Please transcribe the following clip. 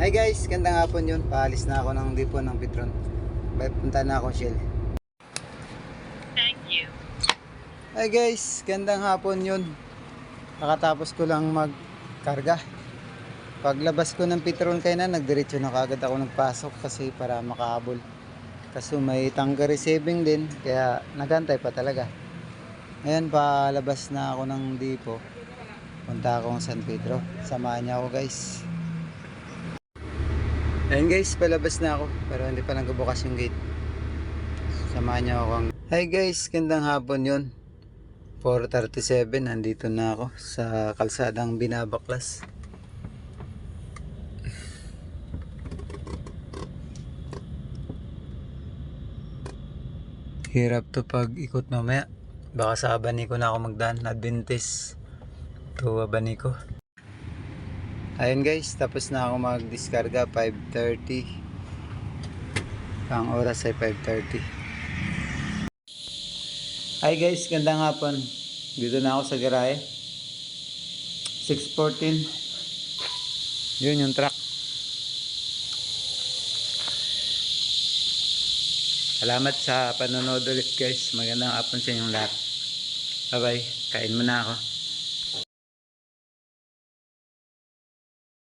Hi guys, gandang hapon yun. Paalis na ako ng depo ng Petron. Punta na ako Shell. Thank you. Hi guys, gandang hapon yun. Nakatapos ko lang magkarga. Paglabas ko ng Petron kayo na, nagdiretso na kagad ako nagpasok kasi para makahabol. Kaso may tangga receiving din, kaya nagantay pa talaga. Ngayon palabas na ako ng depo. Punta akong San Pedro. Samahan niya ako guys. Ayun guys, palabas na ako pero hindi pa nagbubukas yung gate. Samahan niyo ako. Hi guys, gandang hapon yun. 4:37, nandito na ako sa kalsadang Binabaklas. Hirap to pag ikot mamaya. Baka sa Abanico na ako magdaan. Adventist to Abanico. Ayun guys, tapos na ako magdiskarga. 5:30. Ang oras ay 5:30. Hi guys, gandang hapon. Dito na ako sa garahe. 6:14. Yun yung truck. Salamat sa panonood ulit guys. Magandang hapon sa inyong lahat. Bye bye. Kain muna ako.